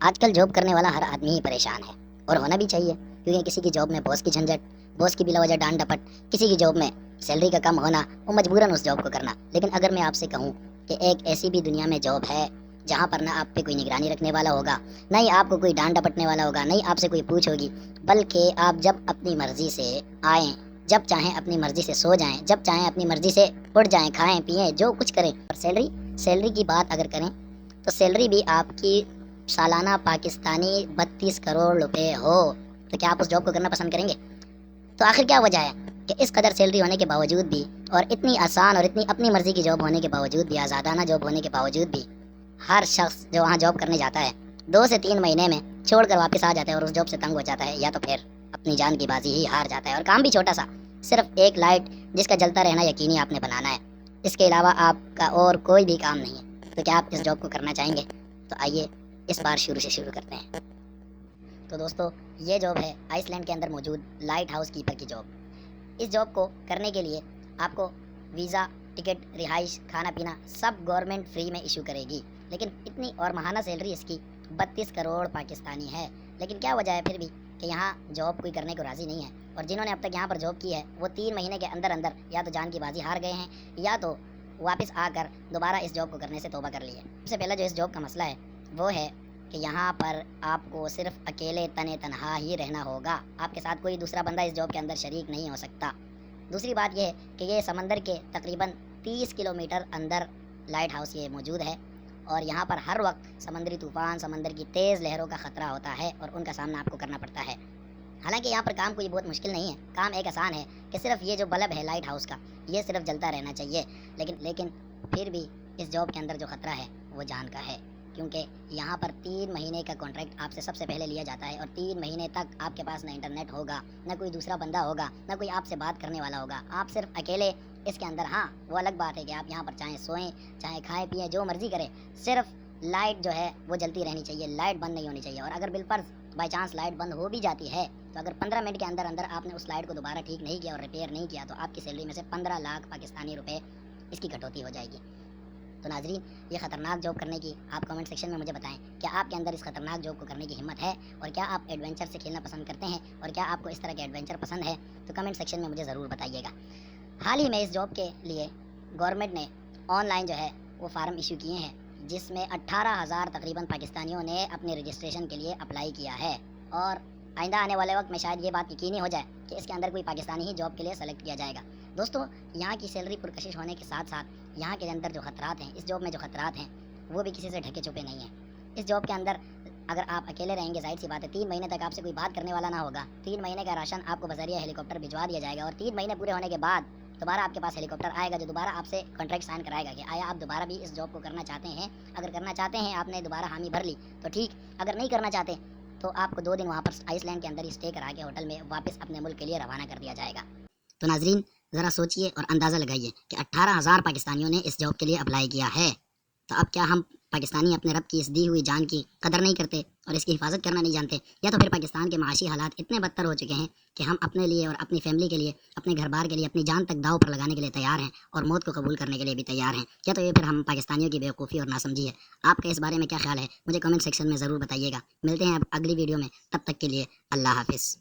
آج کل جاب کرنے والا ہر آدمی ہی پریشان ہے، اور ہونا بھی چاہیے، کیونکہ کسی کی جاب میں باس کی جھنجھٹ، باس کی بلا وجہ ڈانٹ ڈپٹ، کسی کی جاب میں سیلری کا کم ہونا، وہ مجبوراً اس جاب کو کرنا۔ لیکن اگر میں آپ سے کہوں کہ ایک ایسی بھی دنیا میں جاب ہے جہاں پر نہ آپ پہ کوئی نگرانی رکھنے والا ہوگا، نہ ہی آپ کو کوئی ڈانٹ ڈپٹنے والا ہوگا، نہ ہی آپ سے کوئی پوچھ ہوگی، بلکہ آپ جب اپنی مرضی سے آئیں، جب چاہیں اپنی مرضی سے سو جائیں، جب چاہیں اپنی مرضی سے اٹھ جائیں، کھائیں پیئیں، جو کچھ کریں۔ اور سیلری کی بات اگر کریں تو سیلری بھی آپ کی سالانہ پاکستانی 32 کروڑ روپے ہو، تو کیا آپ اس جاب کو کرنا پسند کریں گے؟ تو آخر کیا وجہ ہے کہ اس قدر سیلری ہونے کے باوجود بھی، اور اتنی آسان اور اتنی اپنی مرضی کی جاب ہونے کے باوجود بھی، آزادانہ جاب ہونے کے باوجود بھی، ہر شخص جو وہاں جاب کرنے جاتا ہے 2 سے 3 مہینے میں چھوڑ کر واپس آ جاتا ہے، اور اس جاب سے تنگ ہو جاتا ہے، یا تو پھر اپنی جان کی بازی ہی ہار جاتا ہے۔ اور کام بھی چھوٹا سا، صرف ایک لائٹ جس کا جلتا رہنا یقینی آپ نے بنانا ہے، اس کے علاوہ آپ کا اور کوئی بھی کام نہیں ہے۔ تو کیا آپ اس جاب کو کرنا چاہیں گے؟ تو آئیے اس بار شروع کرتے ہیں۔ تو دوستو، یہ جاب ہے آئس لینڈ کے اندر موجود لائٹ ہاؤس کیپر کی جاب۔ اس جاب کو کرنے کے لیے آپ کو ویزا، ٹکٹ، رہائش، کھانا پینا سب گورنمنٹ فری میں ایشو کرے گی، لیکن اتنی اور ماہانہ سیلری اس کی 32 کروڑ پاکستانی ہے۔ لیکن کیا وجہ ہے پھر بھی کہ یہاں جاب کوئی کرنے کو راضی نہیں ہے، اور جنہوں نے اب تک یہاں پر جاب کی ہے وہ 3 مہینے کے اندر یا تو جان کی بازی ہار گئے ہیں، یا تو واپس آ کر دوبارہ اس جاب کو کرنے سے توبہ کر لی ہے۔ سب سے پہلا جو اس جاب کا مسئلہ ہے وہ ہے کہ یہاں پر آپ کو صرف اکیلے تنہا ہی رہنا ہوگا، آپ کے ساتھ کوئی دوسرا بندہ اس جاب کے اندر شریک نہیں ہو سکتا۔ دوسری بات یہ ہے کہ یہ سمندر کے تقریباً 30 کلومیٹر اندر لائٹ ہاؤس یہ موجود ہے، اور یہاں پر ہر وقت سمندری طوفان، سمندر کی تیز لہروں کا خطرہ ہوتا ہے، اور ان کا سامنا آپ کو کرنا پڑتا ہے۔ حالانکہ یہاں پر کام کوئی بہت مشکل نہیں ہے، کام ایک آسان ہے کہ صرف یہ جو بلب ہے لائٹ ہاؤس کا، یہ صرف جلتا رہنا چاہیے۔ لیکن پھر بھی اس جاب کے اندر جو خطرہ ہے وہ جان کا ہے، کیونکہ یہاں پر 3 مہینے کا کانٹریکٹ آپ سے سب سے پہلے لیا جاتا ہے، اور 3 مہینے تک آپ کے پاس نہ انٹرنیٹ ہوگا، نہ کوئی دوسرا بندہ ہوگا، نہ کوئی آپ سے بات کرنے والا ہوگا، آپ صرف اکیلے اس کے اندر۔ ہاں، وہ الگ بات ہے کہ آپ یہاں پر چاہیں سوئیں، چاہیں کھائیں پیئیں، جو مرضی کریں، صرف لائٹ جو ہے وہ جلتی رہنی چاہیے، لائٹ بند نہیں ہونی چاہیے۔ اور اگر بالفرض بائی چانس لائٹ بند ہو بھی جاتی ہے، تو اگر 15 منٹ کے اندر آپ نے اس لائٹ کو دوبارہ ٹھیک نہیں کیا اور ریپیئر نہیں کیا، تو آپ کی سیلری میں سے 15 لاکھ پاکستانی روپے اس کی کٹوتی ہو جائے گی۔ تو ناظرین، یہ خطرناک جاب کرنے کی آپ کمنٹ سیکشن میں مجھے بتائیں، کیا آپ کے اندر اس خطرناک جاب کو کرنے کی ہمت ہے، اور کیا آپ ایڈونچر سے کھیلنا پسند کرتے ہیں، اور کیا آپ کو اس طرح کے ایڈونچر پسند ہے؟ تو کمنٹ سیکشن میں مجھے ضرور بتائیے گا۔ حال ہی میں اس جاب کے لیے گورنمنٹ نے آن لائن جو ہے وہ فارم ایشو کیے ہیں، جس میں 18,000 تقریباً پاکستانیوں نے اپنے رجسٹریشن کے لیے اپلائی کیا ہے، اور آئندہ آنے والے وقت میں شاید یہ بات یقینی ہو جائے کہ اس کے اندر کوئی پاکستانی ہی جاب کے لیے سلیکٹ کیا جائے گا۔ دوستو، یہاں کی سیلری پرکشش ہونے کے ساتھ ساتھ یہاں کے اندر جو خطرات ہیں، اس جاب میں جو خطرات ہیں، وہ بھی کسی سے ڈھکے چھپے نہیں ہیں۔ اس جاب کے اندر اگر آپ اکیلے رہیں گے، ظاہر سی بات ہے 3 مہینے تک آپ سے کوئی بات کرنے والا نہ ہوگا، 3 مہینے کا راشن آپ کو بذریعہ ہیلی کاپٹر بھجوا دیا جائے گا، اور 3 مہینے پورے ہونے کے بعد دوبارہ آپ کے پاس ہیلی کاپٹر آئے گا، جو دوبارہ آپ سے کانٹریکٹ سائن کرائے گا کہ آیا آپ دوبارہ بھی اس جاب کو کرنا چاہتے ہیں۔ اگر کرنا چاہتے ہیں، آپ نے دوبارہ حامی بھر لی تو ٹھیک، اگر نہیں کرنا چاہتے تو آپ کو 2 دن وہاں پر آئس لینڈ کے اندر ہی اسٹے کرا کے ہوٹل میں واپس اپنے ملک کے لیے روانہ کر دیا جائے گا۔ تو ناظرین، ذرا سوچئے اور اندازہ لگائیے کہ 18,000 پاکستانیوں نے اس جاب کے لیے اپلائی کیا ہے، تو اب کیا ہم پاکستانی اپنے رب کی اس دی ہوئی جان کی قدر نہیں کرتے اور اس کی حفاظت کرنا نہیں جانتے، یا تو پھر پاکستان کے معاشی حالات اتنے بدتر ہو چکے ہیں کہ ہم اپنے لیے اور اپنی فیملی کے لیے، اپنے گھر بار کے لیے، اپنی جان تک داؤ پر لگانے کے لیے تیار ہیں، اور موت کو قبول کرنے کے لیے بھی تیار ہیں؟ یا تو یہ پھر ہم پاکستانیوں کی بیوقوفی اور ناسمجھی ہے؟ آپ کا اس بارے میں کیا خیال ہے؟ مجھے کمنٹ سیکشن میں ضرور بتائیے گا۔ ملتے ہیں اب اگلی ویڈیو میں، تب تک کے لیے اللہ حافظ۔